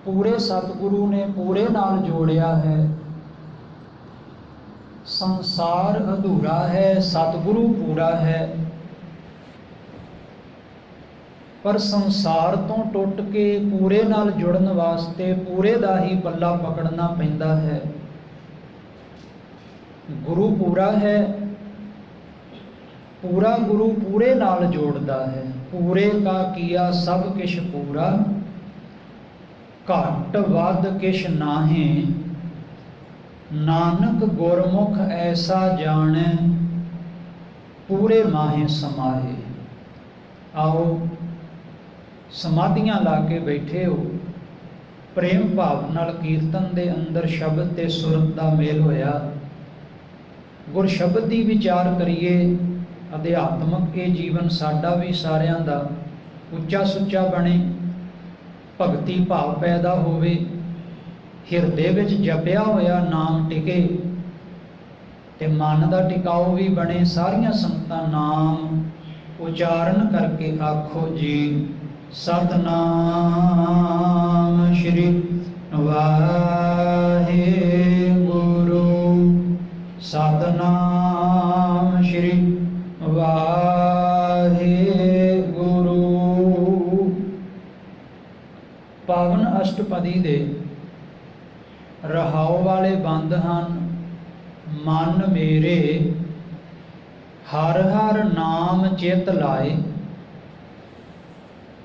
पूरे सतगुरु ने पूरे नाल जोड़िया है। संसार अधूरा है, सतगुरु पूरा है। पर संसार तो टुट के पूरे नाल जुड़न वास्ते पूरे दा ही पल्ला पकड़ना पैंदा है। गुरु पूरा है, पूरा गुरु पूरे नाल जोड़दा है। पूरे का किया सब किश पूरा, घट वध किश नाहे। नानक गुरमुख ऐसा जाने, पूरे माहे समाहे। आओ समाधियां ला के बैठे हो, प्रेम भाव नाल कीर्तन दे अंदर शब्द ते सुरत दा मेल होया। गुर शब्द दी विचार करिए। अध्यात्मक के जीवन साडा भी सारियां दा उच्चा सुच्चा बने, भगती भाव पैदा होवे, हिरदे विच जपिया होया नाम टिके ते मन दा टिकाऊ भी बने। सारियां संगतां नाम उचारण करके आखो जी सतनाम श्री वाहेगुरु, सतनाम श्री वाहेगुरु। पावन अष्टपदी दे रहाओ वाले बंद हन। मन मेरे हर हर नाम चित लाए,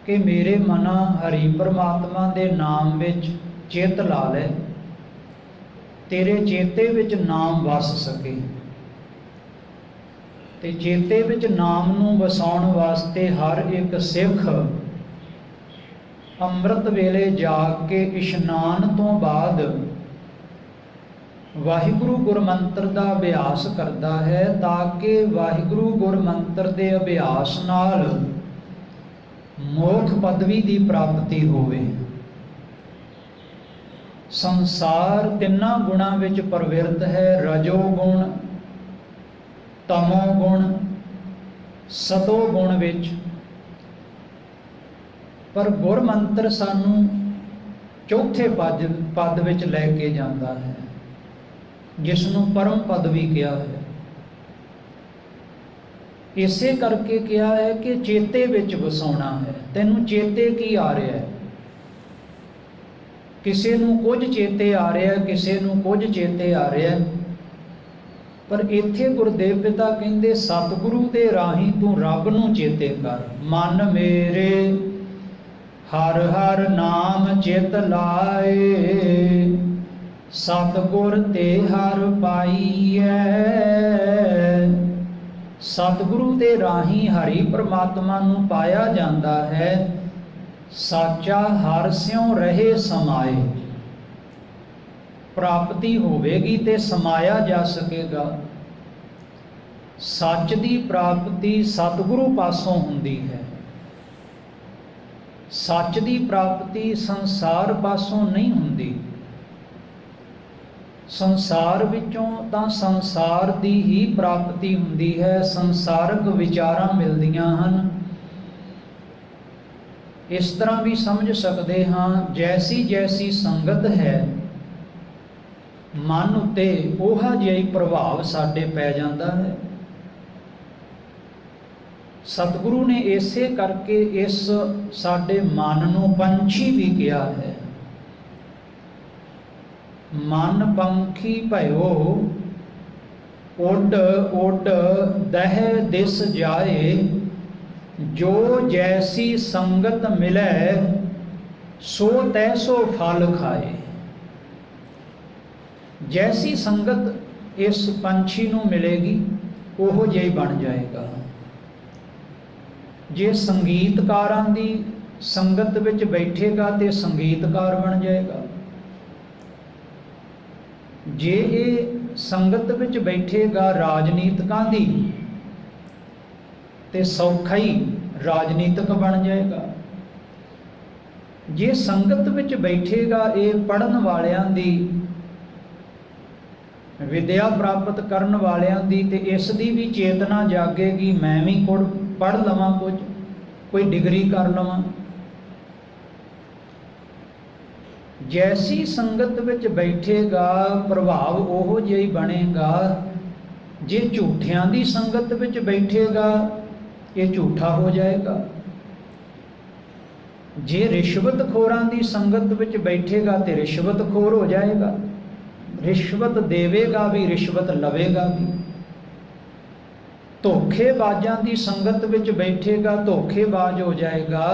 कि मेरे मना हरि परमात्मा दे नाम विच चित ला ले, तेरे चेते विच नाम वस सके। ते चेते विच नाम नूं वसाउण वास्ते हर एक सिख अंमृत वेले जाग के इशनान तो बाद वाहिगुरु गुरमंत्र का अभ्यास करता है, ताकि वाहिगुरु गुरमंत्र के अभ्यास नाल मोक्ष पदवी की प्राप्ति होवे। संसार तिन्ना गुणा विच प्रवृत्त है, रजो गुण, तमो गुण, सतो गुण विच। पर गुरमंत्र सानू चौथे पद विच लैके जाता है, जिसनों परम पद भी कहा है। इसे करके क्या है कि चेते विच वसाउणा है। तैनू चेते की आ रहा है, किसी नूं कुछ चेते आ रहा है, किसी नूं कुछ चेते आ रहा है। पर इत्थे गुरदेव पिता कहंदे सतगुरु दे राही तू रब नूं चेते कर। मन मेरे हर हर नाम चित लाए, सतगुर ते हर पाईऐ। सतगुरु दे राही हरि परमात्मा नूं पाया जाता है। साचा हर स्यों रहे समाए, प्राप्ति होवेगी ते समाया जा सकेगा। सच दी प्राप्ति सतगुरु पासों हुंदी है। सच दी प्राप्ति संसार पासों नहीं हुंदी। संसार विचों तां संसार दी ही प्राप्ति हुंदी है, संसारक विचारां मिलदियां हन। इस तरह भी समझ सकते हाँ, जैसी जैसी संगत है मन उत्ते ओहा जिहा ही प्रभाव साडे पै जांदा है। सतगुरु ने इसे करके इस साडे मन नूं पंछी भी कहा है। मन पंखी भयो उड उड दह दिस जाए, जो जैसी संगत मिले सो तैसो फल खाए। जैसी संगत इस पंछी नूं मिलेगी ओहो जिहा ही बन जाएगा। जे संगीतकारां दी संगत विच बैठेगा तो संगीतकार बन जाएगा। जे ये संगत विच बैठेगा राजनीतिकां दी ते सौखा ही राजनीतिक बन जाएगा। जे संगत विच बैठेगा ये पढ़न वालियां दी, विद्या प्राप्त करन वालियां दी, ते इस दी भी चेतना जागेगी, मैं भी पढ़ लवां, कुछ कोई डिग्री कर लवां। जैसी संगत विच बैठेगा प्रभाव ओहो जिहा ही बनेगा। जे झूठियां दी संगत विच बैठेगा ये झूठा हो जाएगा। जे रिश्वतखोरां दी संगत विच बैठेगा तो रिश्वतखोर हो जाएगा। रिश्वत देवेगा भी, रिश्वत लवेगा भी। धोखेबाजां दी संगत विच बैठेगा धोखेबाज हो जाएगा।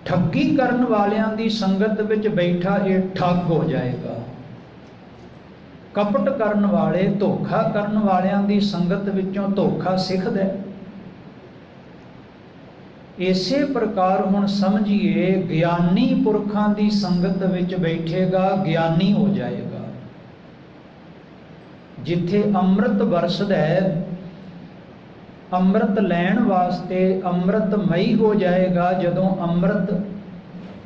ठगी करन वालियां दी संगत विच बैठा ये ठग हो जाएगा। कपट करन वाले, धोखा करन वालियां दी संगत विचों धोखा सिखदा है। इसे प्रकार हुण समझिए ज्ञानी पुरखां दी संगत विच बैठेगा ज्ञानी हो जाएगा। जिथे अमृत बरसदा है, अमृत लैण वास्ते अमृतमई हो जाएगा जदों अमृत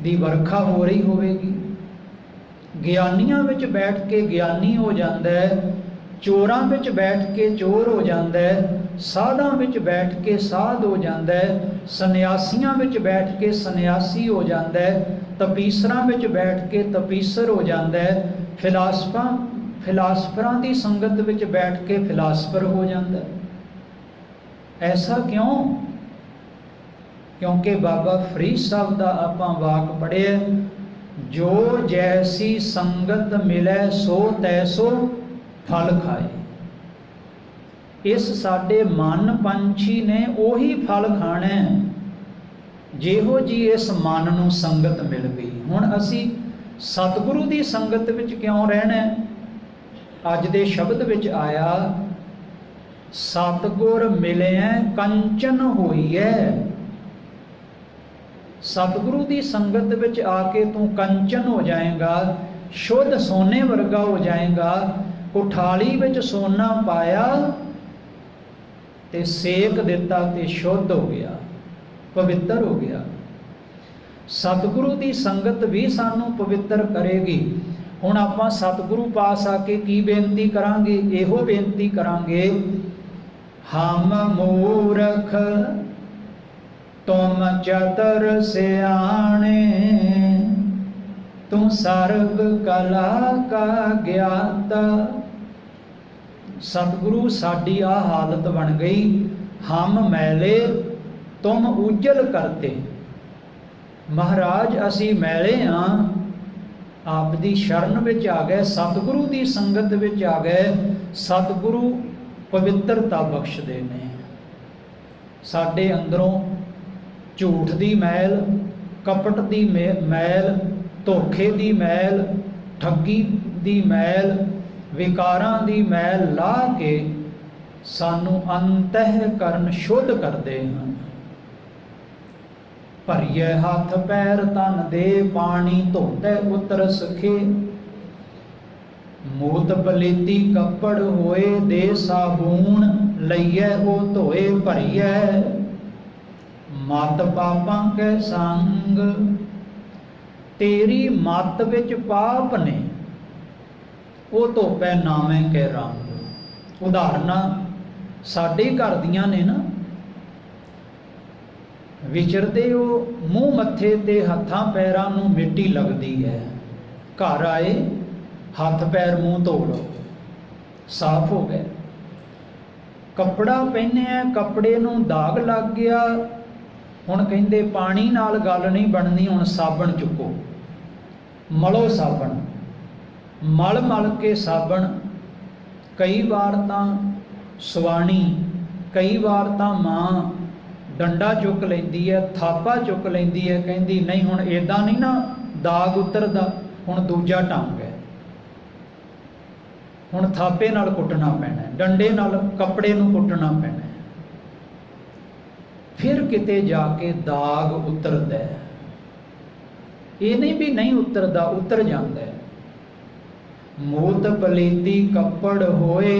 दी वर्खा हो रही होवेगी। ज्ञानियां विच बैठ के ज्ञानी हो जांदा है, चोरां विच बैठ के चोर हो जांदा है, साधां विच बैठ के साध हो जांदा है, सन्यासियां विच बैठ के सन्यासी हो जांदा है, तपीसरां विच बैठ के तपीसर हो जांदा है, फिलासफरां दी संगत विच बैठ के फिलासफर हो जांदा है। ऐसा क्यों? क्योंकि बाबा फरीद साहब का आपां वाक पढ़िया, जो जैसी संगत मिले सो तैसो फल खाए। इस साडे मन पंछी ने उही फल खाना है जिहो जी इस मन नूं संगत मिल गई। हुण असी सतगुरु की संगत विच क्यों रहना है? अज दे शब्द विच आया, सतगुर मिले कंचन होई है। सतगुरु की संगत विच आके तू कंचन हो जाएगा, शुद्ध सोने वर्गा हो जाएगा। कुठाली विच सोना पाया ते सेक दिता ते शुद्ध हो गया, पवित्र हो गया। सतगुरु की संगत भी सानू पवित्र करेगी। हुण आपां सतगुरु पास आके की बेनती करांगे? इहो बेनती करांगे, हम मूर्ख तुम चतुर सियाणे, तू सर्व कला का ज्ञाता। सतगुरु साडी आ हालत बन गई, हम मैले तुम उजल करते। महाराज असी मैले हाँ, आप दी शरण विच आ गए, सतगुरु की संगत विच आ गए। सतगुरु पवित्रता बख्शदे ने। साडे अंदरों झूठ दी मैल, कपट दी मैल, धोखे दी मैल, ठगी दी मैल, विकारां दी मैल ला के सानू अंतःकरण शुद्ध करदे हैं। भरिए हाथ पैर तन दे, पानी धोते उतर सखे। मूत पलीती कपड़ होए, दे साबून लईए ओ धोए भरिए। मत पापां के संग, तेरी मत विच पाप ने ओ धोपै नामे के रंग। उदाहरणां साडे घर दियां ने ना, विचरदे हो मूँह मत्थे ते हत्थां पैरां नूं मिट्टी लगदी है। घर आए हाथ पैर मूँह धो लो, साफ हो गए। कपड़ा पहनिया, कपड़े नूं दाग लग गया, हुण कहिंदे पानी नाल गल नहीं बननी, हुण साबण चुको, मलो साबण। मल मल के साबण, कई बार तां सुवाणी, कई बार तां मां डंडा चुक लैंदी है, थापा चुक लैंदी है, कहंदी नहीं हुण इदां नहीं ना दाग उतरदा, हुण दूजा ढंग है, हुण थापे नाल कुटना पैना, डंडे नाल कपड़े नूं कुटना पैना। फिर किते जाके दाग उतरदा है। ये नहीं भी नहीं उतरदा, उतर जाता है। मूत पलीती कपड़ होए,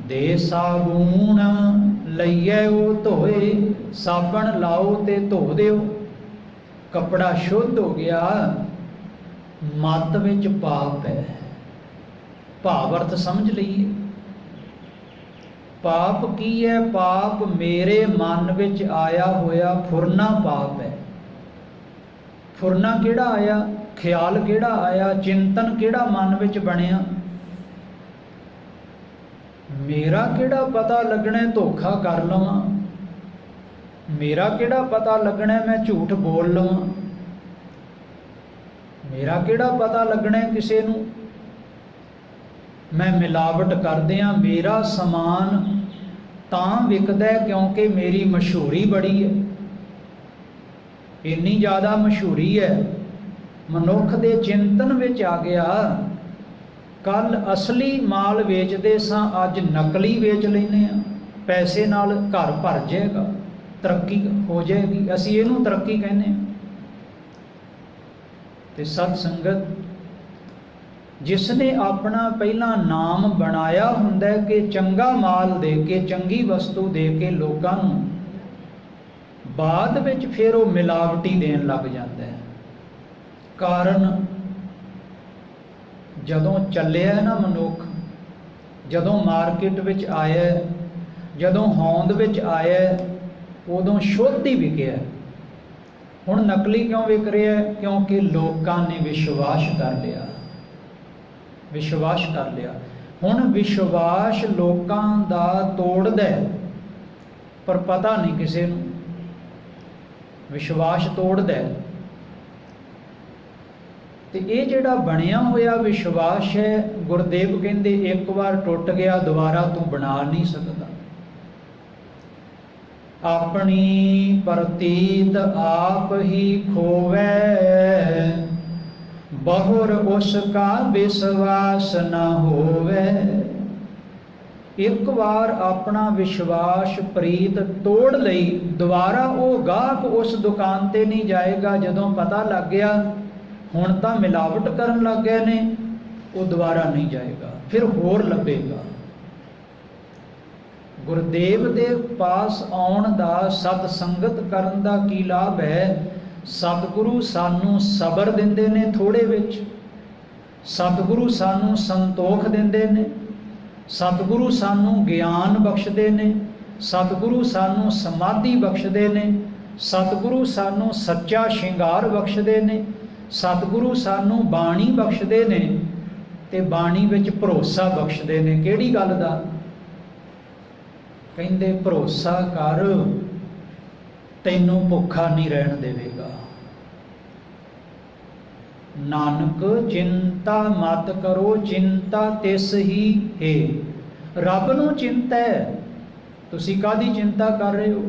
दे साबून लईए ओ धोए। साबण लाओ ते धो दिओ, कपड़ा शुद्ध हो गया। मत विच पाप है, भाव अर्थ समझ लीए। पाप की है? पाप मेरे मन विच आया होया फुरना पाप है। फुरना किहड़ा आया, ख्याल किहड़ा आया, चिंतन किहड़ा मन विच बनिया। मेरा किहड़ा पता लगना धोखा कर लवां, मेरा किहड़ा पता लगना मैं झूठ बोल लवां, मेरा किहड़ा पता लगना किसी नूं मैं मिलावट कर दियां। मेरा समान तां विकदा क्योंकि मेरी मशहूरी बड़ी है, इन्नी ज़्यादा मशहूरी है। मनुख दे चिंतन विच आ गया, कल असली माल वेचदे सां, अज नकली वेच लैने आ, पैसे नाल घर भर जाएगा, तरक्की हो जाएगी, असीं इहनूं तरक्की कहने। ते सत संगत, जिसने अपना पहला नाम बनाया हुंदा है कि चंगा माल दे के, चंगी वस्तु दे के लोकां नूं, बाद विच फिर वो मिलावटी देन लग जाता है। कारण जदों चलिया ना मनुख, जदों मार्केट विच आया, जदों होंद विच आया, उदों शुद्ध ही विकिया। हुण नकली क्यों विक रहा है? क्योंकि लोकां ने विश्वास कर लिया, विश्वास कर लिया। हुण विश्वास लोकां दा तोड़दा है, पर पता नहीं किसी नूं, विश्वास तोड़दा है। ते ये जिहड़ा बनिया होया विश्वास है, गुरदेव कहंदे एक बार टुट गया दोबारा तू बना नहीं सकदा। अपनी प्रतीत आप ही खोवै, बहुर उसका विश्वास न होवे। एक बार अपना विश्वास प्रीत तोड़ लई, दोबारा वो गाहक उस दुकान ते नहीं जाएगा। जदों पता लग गया हुण तां मिलावट करन लग गए ने, वो दोबारा नहीं जाएगा, फिर होर लभेगा। गुरदेव दे पास आउण दा, सत संगत करन दा की लाभ है? सतगुरु सानू सबर दिंदे ने थोड़े विच, सतगुरु सानू संतोख दिंदे ने, सतगुरु सानू ज्ञान बख्शदे ने, सतगुरु सानू समाधि बख्शदे ने, सतगुरु सानू सच्चा शिंगार बख्शदे ने, सतगुरु सानू बाणी बख्शदे ने, ते बाणी विच भरोसा बख्शदे ने। किहड़ी गल दा? कहंदे भरोसा कर, तैनू भुखा नहीं रहन देवेगा। नानक चिंता मत करो, चिंता तिस ही है। रब नूं चिंता है, तुसीं काहदी चिंता कर रहे हो?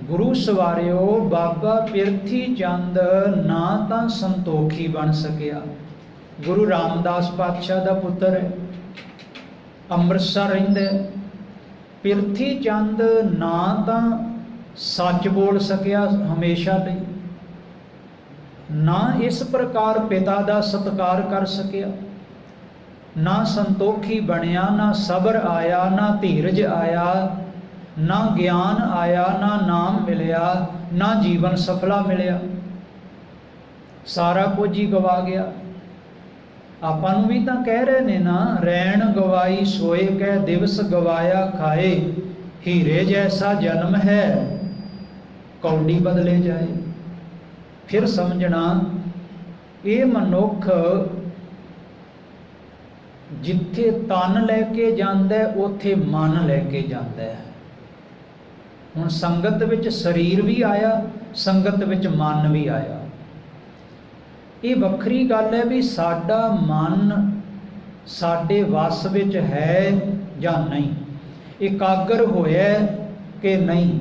गुरु सवारियो, बाबा पिरथी चंद ना तां संतोखी बन सकिया। गुरु रामदास पातशाह दा पुत्र है, ਅੰਮ੍ਰਿਤਸਰ ਰਹਿੰਦਾ। ਪਿਰਥੀ ਚੰਦ ਨਾ ਤਾਂ ਸੱਚ ਬੋਲ ਸਕਿਆ ਹਮੇਸ਼ਾ ਲਈ, ਨਾ ਇਸ ਪ੍ਰਕਾਰ ਪਿਤਾ ਦਾ ਸਤਿਕਾਰ ਕਰ ਸਕਿਆ, ਨਾ ਸੰਤੋਖੀ ਬਣਿਆ, ਨਾ ਸਬਰ ਆਇਆ, ਨਾ ਧੀਰਜ ਆਇਆ, ਨਾ ਗਿਆਨ ਆਇਆ, ਨਾ ਨਾਮ ਮਿਲਿਆ, ਨਾ ਜੀਵਨ ਸਫਲਾ ਮਿਲਿਆ। ਸਾਰਾ ਕੁਝ ਹੀ ਗਵਾ ਗਿਆ। ਆਪਾਂ ਨੂੰ ਵੀ ਤਾਂ ਕਹਿ ਰਹੇ ਨੇ ਨਾ, ਰੈਣ ਗਵਾਈ ਸੋਏ ਕਹਿ, ਦਿਵਸ ਗਵਾਇਆ ਖਾਏ, ਹੀਰੇ ਜੈਸਾ ਜਨਮ ਹੈ ਕੌਡੀ ਬਦਲੇ ਜਾਏ। ਫਿਰ ਸਮਝਣਾ ਇਹ ਮਨੁੱਖ ਜਿੱਥੇ ਤਨ ਲੈ ਕੇ ਜਾਂਦਾ ਉੱਥੇ ਮਨ ਲੈ ਕੇ ਜਾਂਦਾ ਹੈ। ਹੁਣ ਸੰਗਤ ਵਿੱਚ ਸਰੀਰ ਵੀ ਆਇਆ, ਸੰਗਤ ਵਿੱਚ ਮਨ ਵੀ ਆਇਆ। ਇਹ ਵੱਖਰੀ ਗੱਲ ਹੈ ਵੀ ਸਾਡਾ ਮਨ ਸਾਡੇ ਵੱਸ ਵਿੱਚ ਹੈ ਜਾਂ ਨਹੀਂ, ਇਕਾਗਰ ਹੋਇਆ ਕਿ ਨਹੀਂ,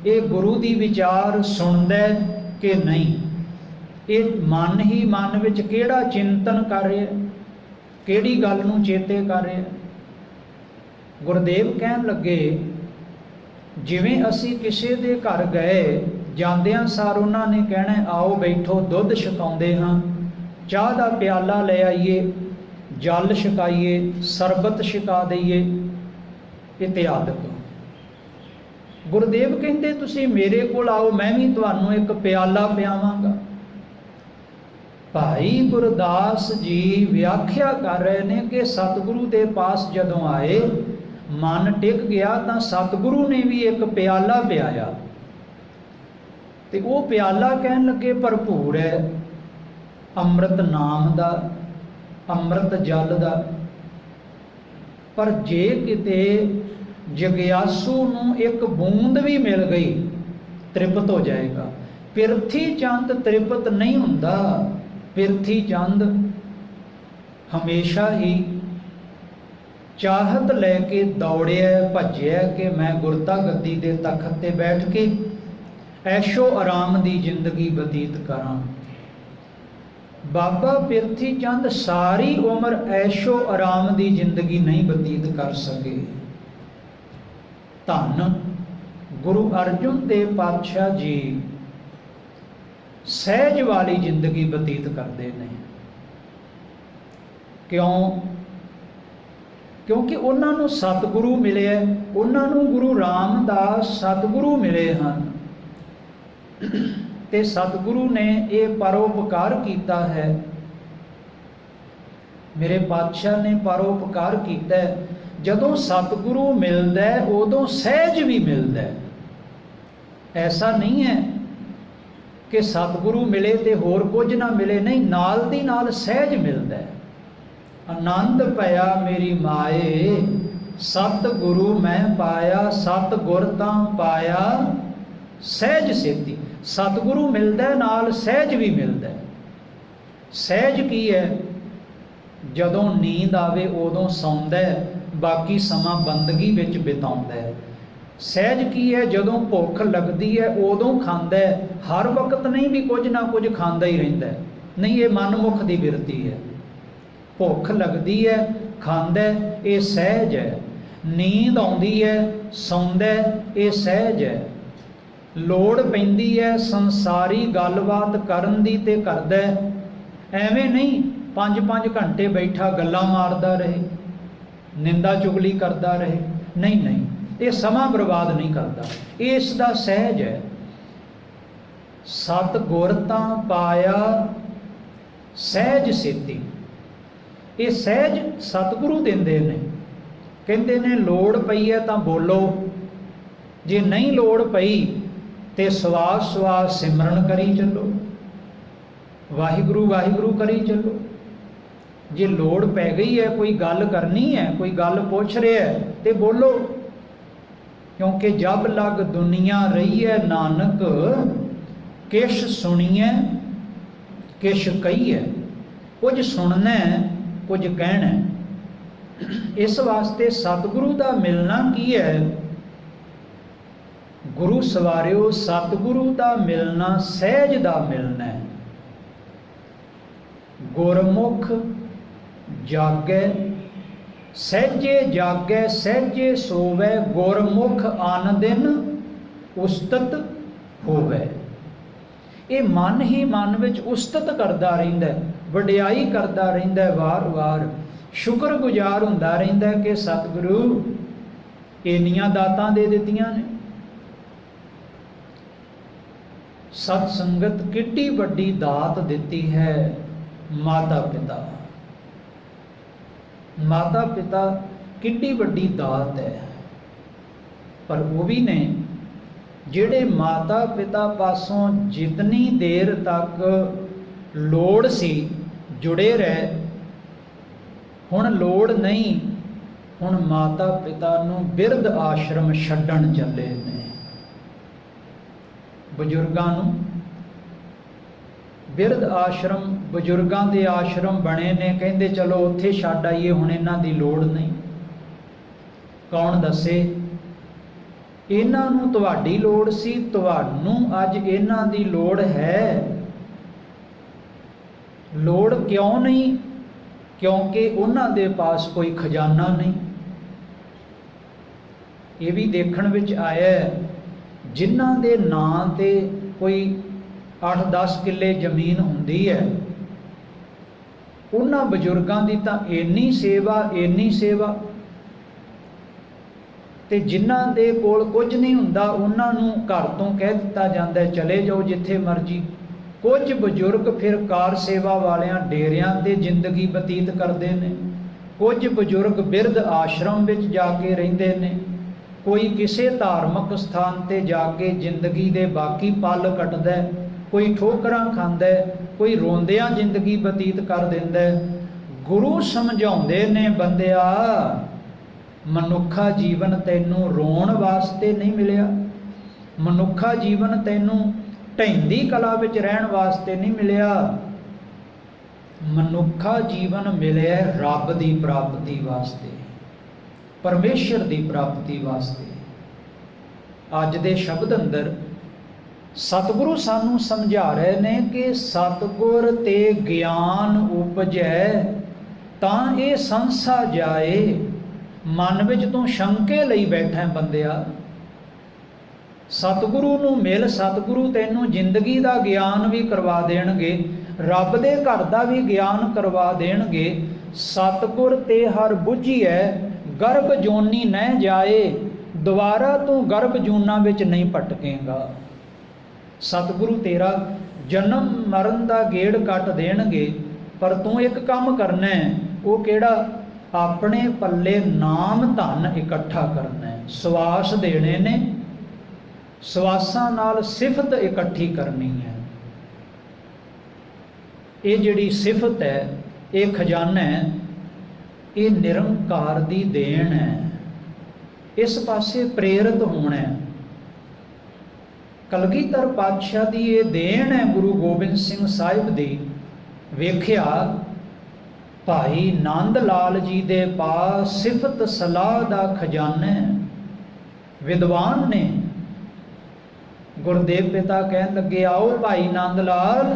ਇਹ ਗੁਰੂ ਦੀ ਵਿਚਾਰ ਸੁਣਦਾ ਕਿ ਨਹੀਂ, ਇਹ ਮਨ ਹੀ ਮਨ ਵਿੱਚ ਕਿਹੜਾ ਚਿੰਤਨ ਕਰ ਰਿਹਾ, ਕਿਹੜੀ ਗੱਲ ਨੂੰ ਚੇਤੇ ਕਰ ਰਿਹਾ। ਗੁਰਦੇਵ ਕਹਿਣ ਲੱਗੇ ਜਿਵੇਂ ਅਸੀਂ ਕਿਸੇ ਦੇ ਘਰ ਗਏ, ਜਾਂਦਿਆਂ ਸਾਰ ਉਹਨਾਂ ਨੇ ਕਹਿਣਾ ਆਓ ਬੈਠੋ, ਦੁੱਧ ਛਕਾਉਂਦੇ ਹਾਂ, ਚਾਹ ਦਾ ਪਿਆਲਾ ਲੈ ਆਈਏ, ਜਲ ਛਕਾਈਏ, ਸਰਬਤ ਛਕਾ ਦਈਏ ਇਤਿਆਦਿਕ। ਗੁਰਦੇਵ ਕਹਿੰਦੇ ਤੁਸੀਂ ਮੇਰੇ ਕੋਲ ਆਓ, ਮੈਂ ਵੀ ਤੁਹਾਨੂੰ ਇੱਕ ਪਿਆਲਾ ਪਿਆਵਾਂਗਾ। ਭਾਈ ਗੁਰਦਾਸ ਜੀ ਵਿਆਖਿਆ ਕਰ ਰਹੇ ਨੇ ਕਿ ਸਤਿਗੁਰੂ ਦੇ ਪਾਸ ਜਦੋਂ ਆਏ, ਮਨ ਟਿਕ ਗਿਆ ਤਾਂ ਸਤਿਗੁਰੂ ਨੇ ਵੀ ਇੱਕ ਪਿਆਲਾ ਪਿਆਇਆ। ਤੇ ਉਹ ਪਿਆਲਾ ਕਹਿਣ ਲੱਗੇ ਭਰਪੂਰ ਹੈ ਅੰਮ੍ਰਿਤ ਨਾਮ ਦਾ, ਅੰਮ੍ਰਿਤ ਜਲ ਦਾ। ਪਰ ਜੇ ਕਿਤੇ ਜਗਿਆਸੂ ਨੂੰ ਇੱਕ ਬੂੰਦ ਵੀ ਮਿਲ ਗਈ ਤ੍ਰਿਪਤ ਹੋ ਜਾਏਗਾ। ਪਿਰਥੀ ਚੰਦ ਤ੍ਰਿਪਤ ਨਹੀਂ ਹੁੰਦਾ। ਪਿਰਥੀ ਚੰਦ ਹਮੇਸ਼ਾ ਹੀ ਚਾਹਤ ਲੈ ਕੇ ਦੌੜਿਆ ਭੱਜਿਆ ਕਿ ਮੈਂ ਗੁਰਤਾ ਗੱਦੀ ਦੇ ਤਖਤ ਤੇ ਬੈਠ ਕੇ ਐਸ਼ੋ ਆਰਾਮ ਦੀ ਜ਼ਿੰਦਗੀ ਬਤੀਤ ਕਰਾਂ। ਬਾਬਾ ਪਿਰਥੀ ਚੰਦ ਸਾਰੀ ਉਮਰ ਐਸ਼ੋ ਆਰਾਮ ਦੀ ਜ਼ਿੰਦਗੀ ਨਹੀਂ ਬਤੀਤ ਕਰ ਸਕੇ। ਧੰਨ ਗੁਰੂ ਅਰਜਨ ਦੇਵ ਪਾਤਸ਼ਾਹ ਜੀ ਸਹਿਜ ਵਾਲੀ ਜ਼ਿੰਦਗੀ ਬਤੀਤ ਕਰਦੇ ਨੇ। ਕਿਉਂ? ਕਿਉਂਕਿ ਉਹਨਾਂ ਨੂੰ ਸਤਿਗੁਰੂ ਮਿਲਿਆ, ਉਹਨਾਂ ਨੂੰ ਗੁਰੂ ਰਾਮਦਾਸ ਸਤਿਗੁਰੂ ਮਿਲੇ ਹਨ ਤੇ ਸਤਿਗੁਰੂ ਨੇ ਇਹ ਪਰਉਪਕਾਰ ਕੀਤਾ ਹੈ। ਮੇਰੇ ਪਾਤਸ਼ਾਹ ਨੇ ਪਰਉਪਕਾਰ ਕੀਤਾ। ਜਦੋਂ ਸਤਿਗੁਰੂ ਮਿਲਦਾ ਉਦੋਂ ਸਹਿਜ ਵੀ ਮਿਲਦਾ। ਐਸਾ ਨਹੀਂ ਹੈ ਕਿ ਸਤਿਗੁਰੂ ਮਿਲੇ ਤੇ ਹੋਰ ਕੁਝ ਨਾ ਮਿਲੇ, ਨਹੀਂ, ਨਾਲ ਦੀ ਨਾਲ ਸਹਿਜ ਮਿਲਦਾ। ਆਨੰਦ ਭਇਆ ਮੇਰੀ ਮਾਏ ਸਤਿਗੁਰੂ ਮੈਂ ਪਾਇਆ, ਸਤਿਗੁਰ ਤਾਂ ਪਾਇਆ ਸਹਿਜ ਸੇਤੀ। ਸਤਿਗੁਰੂ ਮਿਲਦਾ ਨਾਲ ਸਹਿਜ ਵੀ ਮਿਲਦਾ। ਸਹਿਜ ਕੀ ਹੈ? ਜਦੋਂ ਨੀਂਦ ਆਵੇ ਉਦੋਂ ਸੌਂਦਾ, ਬਾਕੀ ਸਮਾਂ ਬੰਦਗੀ ਵਿੱਚ ਬਿਤਾਉਂਦਾ। ਸਹਿਜ ਕੀ ਹੈ? ਜਦੋਂ ਭੁੱਖ ਲੱਗਦੀ ਹੈ ਉਦੋਂ ਖਾਂਦਾ। ਹਰ ਵਕਤ ਨਹੀਂ ਵੀ ਕੁਝ ਨਾ ਕੁਝ ਖਾਂਦਾ ਹੀ ਰਹਿੰਦਾ, ਨਹੀਂ, ਇਹ ਮਨਮੁਖ ਦੀ ਬਿਰਤੀ ਹੈ। ਭੁੱਖ ਲੱਗਦੀ ਹੈ ਖਾਂਦਾ, ਇਹ ਸਹਿਜ ਹੈ। ਨੀਂਦ ਆਉਂਦੀ ਹੈ ਸੌਂਦਾ, ਇਹ ਸਹਿਜ ਹੈ। ਲੋੜ ਪੈਂਦੀ ਹੈ ਸੰਸਾਰੀ ਗੱਲਬਾਤ ਕਰਨ ਦੀ ਤੇ ਕਰਦਾ। ਐਵੇਂ ਨਹੀਂ 5-5 ਘੰਟੇ ਬੈਠਾ ਗੱਲਾਂ ਮਾਰਦਾ ਰਹੇ, ਨਿੰਦਾ ਚੁਗਲੀ ਕਰਦਾ ਰਹੇ, ਨਹੀਂ ਨਹੀਂ, ਇਹ ਸਮਾਂ ਬਰਬਾਦ ਨਹੀਂ ਕਰਦਾ, ਇਹ ਇਸ ਦਾ ਸਹਿਜ ਹੈ। ਸਤਿਗੁਰ ਤਾਂ ਪਾਇਆ ਸਹਿਜ ਸੇਤੀ। ਇਹ ਸਹਿਜ ਸਤਿਗੁਰੂ ਦਿੰਦੇ ਨੇ। ਕਹਿੰਦੇ ਨੇ ਲੋੜ ਪਈ ਹੈ ਤਾਂ ਬੋਲੋ, ਜੇ ਨਹੀਂ ਲੋੜ ਪਈ ਤੇ ਸਵਾਸ ਸਵਾਸ ਸਿਮਰਨ ਕਰੀ ਚੱਲੋ, ਵਾਹਿਗੁਰੂ ਵਾਹਿਗੁਰੂ ਕਰੀ ਚੱਲੋ। ਜੇ ਲੋੜ ਪੈ ਗਈ ਹੈ, ਕੋਈ ਗੱਲ ਕਰਨੀ ਹੈ, ਕੋਈ ਗੱਲ ਪੁੱਛ ਰਿਹਾ ਤੇ ਬੋਲੋ, ਕਿਉਂਕਿ ਜਬ ਲਗ ਦੁਨੀਆ ਰਹੀ ਹੈ ਨਾਨਕ ਕਿਛ ਸੁਣੀਐ ਕਿਛ ਕਹੀਐ। ਕੁਝ ਸੁਣਨਾ ਕੁਝ ਕਹਿਣਾ। ਇਸ ਵਾਸਤੇ ਸਤਿਗੁਰੂ ਦਾ ਮਿਲਣਾ ਕੀ ਹੈ? ਗੁਰੂ ਸਵਾਰਿਓ, ਸਤਿਗੁਰੂ ਦਾ ਮਿਲਣਾ ਸਹਿਜ ਦਾ ਮਿਲਣਾ ਹੈ। ਗੁਰਮੁਖ ਜਾਗੈ ਸਹਿਜੇ ਜਾਗੈ ਸਹਿਜੇ ਸੋਵੈ, ਗੁਰਮੁਖ ਆਨ ਦਿਨ ਉਸਤਤ ਹੋਵੈ। ਇਹ ਮਨ ਹੀ ਮਨ ਵਿੱਚ ਉਸਤਤ ਕਰਦਾ ਰਹਿੰਦਾ, ਵਡਿਆਈ ਕਰਦਾ ਰਹਿੰਦਾ, ਵਾਰ-ਵਾਰ ਸ਼ੁਕਰਗੁਜ਼ਾਰ ਹੁੰਦਾ ਰਹਿੰਦਾ ਕਿ ਸਤਿਗੁਰੂ ਇੰਨੀਆਂ ਦਾਤਾਂ ਦੇ ਦਿੱਤੀਆਂ ਨੇ। ਸਤ ਸੰਗਤ ਕਿੱਡੀ ਵੱਡੀ ਦਾਤ ਦਿੱਤੀ ਹੈ। ਮਾਤਾ ਪਿਤਾ, ਮਾਤਾ ਪਿਤਾ ਕਿੱਡੀ ਵੱਡੀ ਦਾਤ ਹੈ। ਪਰ ਉਹ ਵੀ ਨੇ ਜਿਹੜੇ ਮਾਤਾ ਪਿਤਾ ਪਾਸੋਂ ਜਿਤਨੀ ਦੇਰ ਤੱਕ ਲੋੜ ਸੀ ਜੁੜੇ ਰਹੇ, ਹੁਣ ਲੋੜ ਨਹੀਂ, ਹੁਣ ਮਾਤਾ ਪਿਤਾ ਨੂੰ ਬਿਰਧ ਆਸ਼ਰਮ ਛੱਡਣ ਚੱਲੇ ਨੇ। ਬਜ਼ੁਰਗਾਂ ਨੂੰ ਬਿਰਧ ਆਸ਼ਰਮ, ਬਜ਼ੁਰਗਾਂ ਦੇ ਆਸ਼ਰਮ ਬਣੇ ਨੇ, ਕਹਿੰਦੇ ਚਲੋ ਉੱਥੇ ਛੱਡ ਆਈਏ, ਹੁਣ ਇਹਨਾਂ ਦੀ ਲੋੜ ਨਹੀਂ। ਕੌਣ ਦੱਸੇ? ਇਹਨਾਂ ਨੂੰ ਤੁਹਾਡੀ ਲੋੜ ਸੀ, ਤੁਹਾਨੂੰ ਅੱਜ ਇਹਨਾਂ ਦੀ ਲੋੜ ਹੈ। ਲੋੜ ਕਿਉਂ ਨਹੀਂ? ਕਿਉਂਕਿ ਉਹਨਾਂ ਦੇ ਪਾਸ ਕੋਈ ਖਜ਼ਾਨਾ ਨਹੀਂ। ਇਹ ਵੀ ਦੇਖਣ ਵਿੱਚ ਆਇਆ, ਜਿਨ੍ਹਾਂ ਦੇ ਨਾਂ ਤੇ ਕੋਈ 8-10 ਕਿੱਲੇ ਜ਼ਮੀਨ ਹੁੰਦੀ ਹੈ, ਉਹਨਾਂ ਬਜ਼ੁਰਗਾਂ ਦੀ ਤਾਂ ਇੰਨੀ ਸੇਵਾ, ਇੰਨੀ ਸੇਵਾ। ਤੇ ਜਿਨ੍ਹਾਂ ਦੇ ਕੋਲ ਕੁਝ ਨਹੀਂ ਹੁੰਦਾ ਉਹਨਾਂ ਨੂੰ ਘਰ ਤੋਂ ਕਹਿ ਦਿੱਤਾ ਜਾਂਦਾ ਚਲੇ ਜਾਓ ਜਿੱਥੇ ਮਰਜ਼ੀ। ਕੁਝ ਬਜ਼ੁਰਗ ਫਿਰ ਕਾਰ ਸੇਵਾ ਵਾਲਿਆਂ ਡੇਰਿਆਂ ਤੇ ਜ਼ਿੰਦਗੀ ਬਤੀਤ ਕਰਦੇ ਨੇ, ਕੁਝ ਬਜ਼ੁਰਗ ਬਿਰਧ ਆਸ਼ਰਮ ਵਿੱਚ ਜਾ ਕੇ ਰਹਿੰਦੇ ਨੇ, कोई किसी धार्मिक स्थान ते जाके जिंदगी दे बाकी पल कटदा, कोई ठोकरां खांदा, कोई रोंदियां जिंदगी बतीत कर दिंदा। गुरु समझाउंदे ने बंदिया, मनुखा जीवन तैनूं रोण वास्ते नहीं मिलिया, मनुखा जीवन तैनूं ढैंदी कला विच रहण वास्ते नहीं मिलिया। मनुखा जीवन मिलिया रब दी प्राप्ति वास्ते, परमेश्वर दी प्राप्ति वास्ते। अज दे शब्द अंदर सतगुरु सानू समझा रहे ने कि सतगुर ते ज्ञान उपजै तां ये संसा जाए। मन विच तूं शंके लई बैठा बंदिया, सतगुरु नूं मिल, सतगुरु तैनूं जिंदगी दा ज्ञान भी करवा देणगे, रब दे घर दा भी ज्ञान करवा देणगे। सतगुर ते हर बुझिए गर्भ जोनी न जाए, दोबारा तू गर्भ जूना विच नहीं भटकेगा। सतगुरु तेरा जन्म मरण दा गेड़ कट देणगे, पर तू एक काम करना है, वो केड़ा? अपने पल्ले नाम धन इकट्ठा करना है, सवास देने ने, सवासां नाल सिफत इकट्ठी करनी है। ये जिहड़ी सिफत है, ये खजाना है, ये निरंकार दी देन है। इस पासे प्रेरित होना है। कलगीधर पातशाह दी ये देन है गुरु गोबिंद सिंह साहिब दी। वेख्या भाई नंद लाल जी दे पास सिफत सलाह दा खजाना है। विद्वान ने गुरदेव पिता कहन लगे, आओ भाई नंद लाल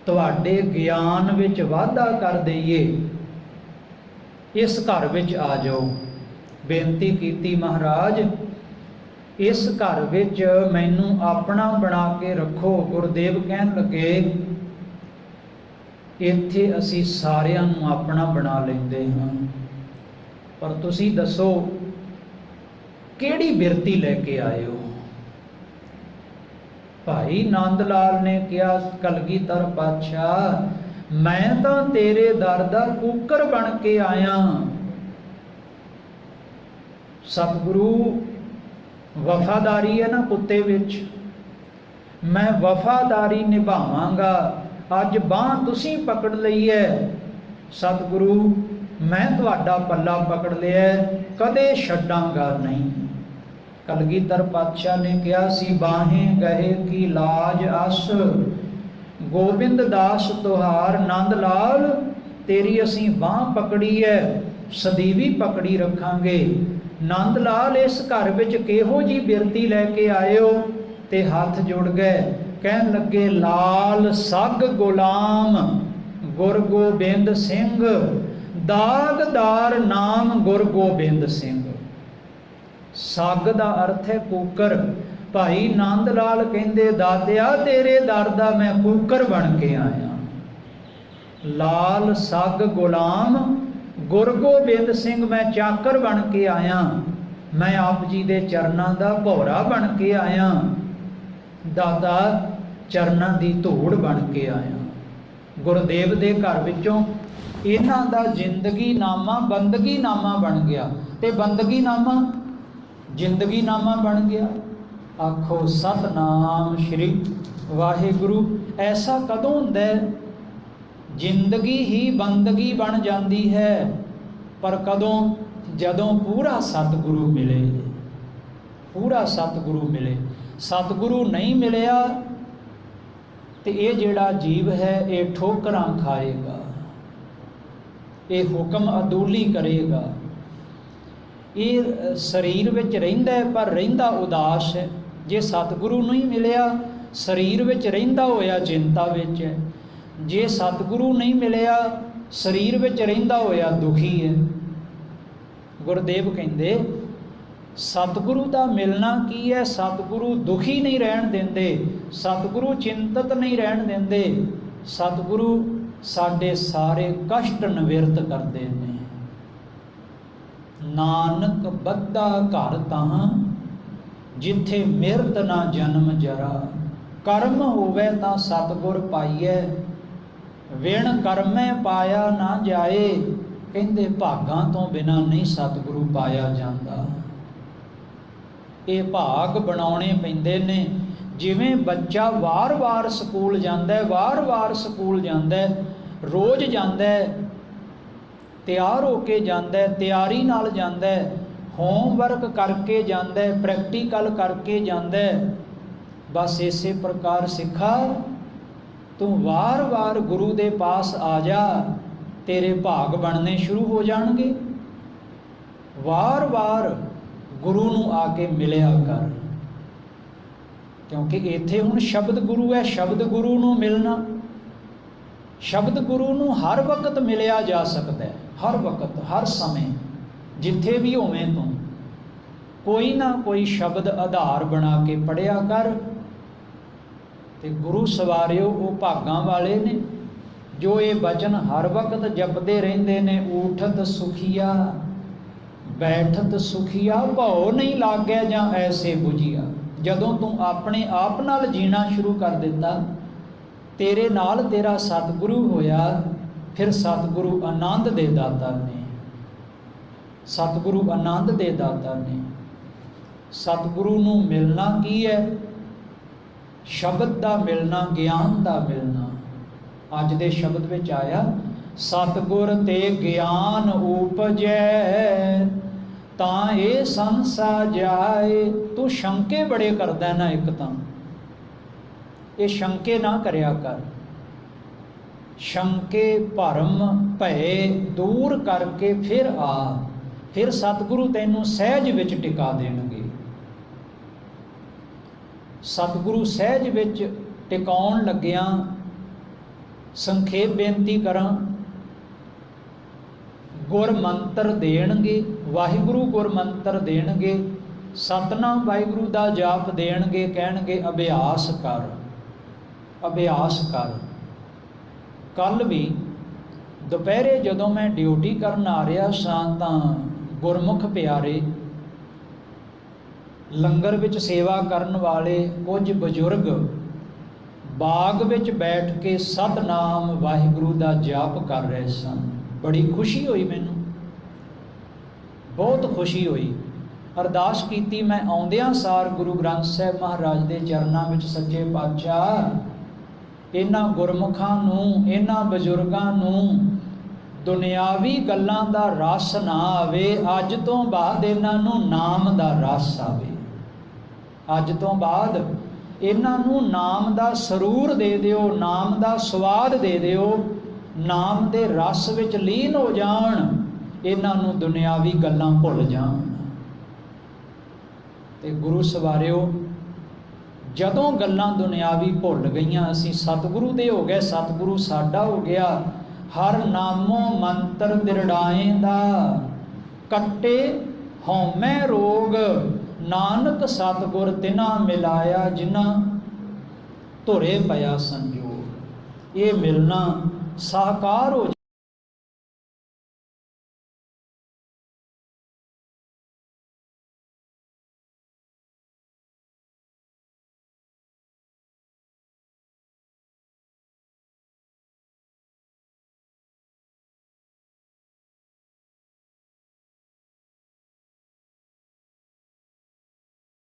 तुहाडे ज्ञान विच वाधा कर दईए, इस घर विच आ जाओ। बेनती कीती, महाराज इस घर विच मैनू अपना बना के रखो। गुरदेव कहन लगे, इत्थे असी सारियां नू अपना बना लेंदे हां, पर तुसी दसो किहड़ी बिरती लैके आए हो? भाई नंद लाल ने कहा, कलगीधर पातशाह मैं तां तेरे दर दा कूकर बन के आया। सतगुरु वफादारी है ना कुत्ते विच, मैं वफादारी निभावांगा। अज बांह तुसी पकड़ लई है, सतगुरु मैं तुहाडा पल्ला पकड़ लिया, कदे छड्डांगा नहीं। कलगीधर पातशाह ने कहा सी, बाहें गहे की लाज अस गोबिंद दास तुहार। नंद लाल तेरी असी बांह पकड़ी है, सदीवी पकड़ी रखांगे। नंद लाल इस घर विच किहो जी बिरती लैके आए हो? ते हाथ जुड़ गए, कहन लगे, लाल सग गुलाम गुर गोबिंद सिंह, दागदार नाम गुर गोबिंद सिंह। सग दा अर्थ है कूकर। भाई नंद लाल कहंदे, दातिया तेरे दर दा मैं कूकर बन के आया। लाल सग गुलाम गुर गोबिंद सिंह मैं चाकर बन के आया। मैं आप जी दे चरनां दा भौरा बन के आया। दादा चरनां दी धूड़ बन के आया। गुरदेव दे घर विचों इन्हां दा जिंदगी नामा बंदगी नामा बन गया, ते बंदगी नामा जिंदगी नामा बन गया। आखो सतनाम श्री वाहिगुरु। ऐसा कदों हुंदा है? जिंदगी ही बंदगी बन जाती है, पर कदों? जदों पूरा सतगुरु मिले, पूरा सतगुरु मिले। सतगुरु नहीं मिलिया तो ये जिहड़ा जीव है ये ठोकरां खाएगा, ये हुक्म अदूली करेगा, ये शरीर विच रहिंदा है पर रहिंदा उदास है। जे सतगुरु नहीं मिलिया शरीर विच रहिंदा होया चिंता विच है। जे सतगुरु नहीं मिलिया शरीर विच रहिंदा होया दुखी है। गुरदेव कहंदे सतगुरु दा मिलना की है? सतगुरु दुखी नहीं रहन देंदे, सतगुरु चिंतित नहीं रहन देंदे। सतगुरु साडे सारे कष्ट निवृत्त करते हैं। नानक बद्धा घर तां जिथे मिरत ना जन्म जरा, कर्म होवे तां सतगुर पाइए, विण कर्मै पाया ना जाए। कहंदे भागां तो बिना नहीं सतगुरु पाया जाता। ਇਹ ਭਾਗ ਬਣਾਉਣੇ ਪੈਂਦੇ ਨੇ। ਜਿਵੇਂ ਬੱਚਾ ਵਾਰ-ਵਾਰ ਸਕੂਲ ਜਾਂਦਾ ਹੈ, ਵਾਰ-ਵਾਰ ਸਕੂਲ ਜਾਂਦਾ ਹੈ, ਰੋਜ਼ ਜਾਂਦਾ ਹੈ, ਤਿਆਰ ਹੋ ਕੇ ਜਾਂਦਾ ਹੈ, ਤਿਆਰੀ ਨਾਲ ਜਾਂਦਾ ਹੈ, ਹੋਮਵਰਕ ਕਰਕੇ ਜਾਂਦਾ ਹੈ, ਪ੍ਰੈਕਟੀਕਲ ਕਰਕੇ ਜਾਂਦਾ ਹੈ। ਬਸ ਇਸੇ ਪ੍ਰਕਾਰ ਸਿੱਖਾ ਤੂੰ ਵਾਰ-ਵਾਰ ਗੁਰੂ ਦੇ ਪਾਸ ਆ ਜਾ, ਤੇਰੇ ਭਾਗ ਬਣਨੇ ਸ਼ੁਰੂ ਹੋ ਜਾਣਗੇ। ਵਾਰ-ਵਾਰ ਗੁਰੂ ਨੂੰ ਆ ਕੇ ਮਿਲਿਆ ਕਰ, ਕਿਉਂਕਿ ਇੱਥੇ ਹੁਣ ਸ਼ਬਦ ਗੁਰੂ ਹੈ। ਸ਼ਬਦ ਗੁਰੂ ਨੂੰ ਮਿਲਣਾ, ਸ਼ਬਦ ਗੁਰੂ ਨੂੰ ਹਰ ਵਕਤ ਮਿਲਿਆ ਜਾ ਸਕਦਾ ਹੈ, ਹਰ ਵਕਤ, ਹਰ ਸਮੇਂ, ਜਿੱਥੇ ਵੀ ਹੋਵੇਂ ਤੂੰ ਕੋਈ ਨਾ ਕੋਈ ਸ਼ਬਦ ਆਧਾਰ ਬਣਾ ਕੇ ਪੜ੍ਹਿਆ ਕਰ। ਤੇ ਗੁਰੂ ਸਵਾਰਿਓ ਉਹ ਭਾਗਾਂ ਵਾਲੇ ਨੇ ਜੋ ਇਹ ਬਚਨ ਹਰ ਵਕਤ ਜਪਦੇ ਰਹਿੰਦੇ ਨੇ। ਊਠਤ ਸੁਖੀਆ ਬੈਠਤ ਸੁਖੀਆ, ਭਉ ਨਹੀਂ ਲਾਗੈ ਜਾਂ ਐਸੇ ਬੁਝੀਆ। ਜਦੋਂ ਤੂੰ ਆਪਣੇ ਆਪ ਨਾਲ ਜੀਣਾ ਸ਼ੁਰੂ ਕਰ ਦਿੱਤਾ, ਤੇਰੇ ਨਾਲ ਤੇਰਾ ਸਤਿਗੁਰੂ ਹੋਇਆ, ਫਿਰ ਸਤਿਗੁਰੂ ਆਨੰਦ ਦੇ ਦਾਤਾ ਨੇ, ਸਤਿਗੁਰੂ ਆਨੰਦ ਦੇ ਦਾਤਾ ਨੇ। ਸਤਿਗੁਰੂ ਨੂੰ ਮਿਲਣਾ ਕੀ ਹੈ? ਸ਼ਬਦ ਦਾ ਮਿਲਣਾ, ਗਿਆਨ ਦਾ ਮਿਲਣਾ। ਅੱਜ ਦੇ ਸ਼ਬਦ ਵਿੱਚ ਆਇਆ, ਸਤਿਗੁਰ ਤੇ ਗਿਆਨ ਉਪਜੈ ਤਾਂ ਇਹ ਸੰਸਾ ਜਾਏ। ਤੂੰ ਸ਼ੰਕੇ ਬੜੇ ਕਰਦਾ ਨਾ, ਇੱਕ ਤਾਂ ਇਹ ਸ਼ੰਕੇ ਨਾ ਕਰਿਆ ਕਰ। ਸ਼ੰਕੇ ਭਰਮ ਭਏ ਦੂਰ ਕਰਕੇ ਫਿਰ ਆ, ਫਿਰ ਸਤਿਗੁਰੂ ਤੈਨੂੰ ਸਹਿਜ ਵਿੱਚ ਟਿਕਾ ਦੇਣਗੇ। ਸਤਿਗੁਰੂ ਸਹਿਜ ਵਿੱਚ ਟਿਕਾਉਣ ਲੱਗਿਆਂ ਸੰਖੇਪ ਬੇਨਤੀ ਕਰਾਂ, ਗੁਰ ਮੰਤਰ ਦੇਣਗੇ, ਵਾਹਿਗੁਰੂ ਗੁਰ ਮੰਤਰ ਦੇਣਗੇ, ਸਤਨਾਮ ਵਾਹਿਗੁਰੂ ਦਾ ਜਾਪ ਦੇਣਗੇ, ਕਹਿਣਗੇ ਅਭਿਆਸ ਕਰ, ਅਭਿਆਸ ਕਰ। ਕੱਲ੍ਹ ਵੀ ਦੁਪਹਿਰੇ ਜਦੋਂ ਮੈਂ ਡਿਊਟੀ ਕਰਨ ਆ ਰਿਹਾ ਸਾਂ ਤਾਂ ਗੁਰਮੁਖ ਪਿਆਰੇ, ਲੰਗਰ ਵਿੱਚ ਸੇਵਾ ਕਰਨ ਵਾਲੇ ਕੁਝ ਬਜ਼ੁਰਗ ਬਾਗ ਵਿੱਚ ਬੈਠ ਕੇ ਸਤਨਾਮ ਵਾਹਿਗੁਰੂ ਦਾ ਜਾਪ ਕਰ ਰਹੇ ਸਨ। ਬੜੀ ਖੁਸ਼ੀ ਹੋਈ, ਮੈਨੂੰ ਬਹੁਤ ਖੁਸ਼ੀ ਹੋਈ। ਅਰਦਾਸ ਕੀਤੀ ਮੈਂ ਆਉਂਦਿਆਂ ਸਾਰ ਗੁਰੂ ਗ੍ਰੰਥ ਸਾਹਿਬ ਮਹਾਰਾਜ ਦੇ ਚਰਨਾਂ ਵਿੱਚ, ਸੱਚੇ ਪਾਤਸ਼ਾਹ ਇਹਨਾਂ ਗੁਰਮੁਖਾਂ ਨੂੰ, ਇਹਨਾਂ ਬਜ਼ੁਰਗਾਂ ਨੂੰ ਦੁਨਿਆਵੀ ਗੱਲਾਂ ਦਾ ਰਸ ਨਾ ਆਵੇ, ਅੱਜ ਤੋਂ ਬਾਅਦ ਇਹਨਾਂ ਨੂੰ ਨਾਮ ਦਾ ਰਸ ਆਵੇ। ਅੱਜ ਤੋਂ ਬਾਅਦ ਇਹਨਾਂ ਨੂੰ ਨਾਮ ਦਾ ਸਰੂਰ ਦੇ ਦਿਓ, ਨਾਮ ਦਾ ਸਵਾਦ ਦੇ ਦਿਓ, ਨਾਮ ਦੇ ਰਸ ਵਿੱਚ ਲੀਨ ਹੋ ਜਾਣ, ਇਹਨਾਂ ਨੂੰ ਦੁਨਿਆਵੀ ਗੱਲਾਂ ਭੁੱਲ ਜਾਣ। ਤੇ ਗੁਰੂ ਸਵਾਰਿਓ, ਜਦੋਂ ਗੱਲਾਂ ਦੁਨਿਆਵੀ ਭੁੱਲ ਗਈਆਂ, ਅਸੀਂ ਸਤਿਗੁਰੂ ਦੇ ਹੋ ਗਏ, ਸਤਿਗੁਰੂ ਸਾਡਾ ਹੋ ਗਿਆ। ਹਰ ਨਾਮੋ ਮੰਤਰ ਦਿਰੜਾਏਂਦਾ, ਕੱਟੇ ਹਉਮੈ ਰੋਗ, ਨਾਨਕ ਸਤਿਗੁਰ ਤਿਨਾ ਮਿਲਾਇਆ, ਜਿਨ੍ਹਾਂ ਧੁਰੇ ਪਿਆ ਸੰਜੋਗ। ਇਹ ਮਿਲਣਾ ਸਾਕਾਰ ਹੋ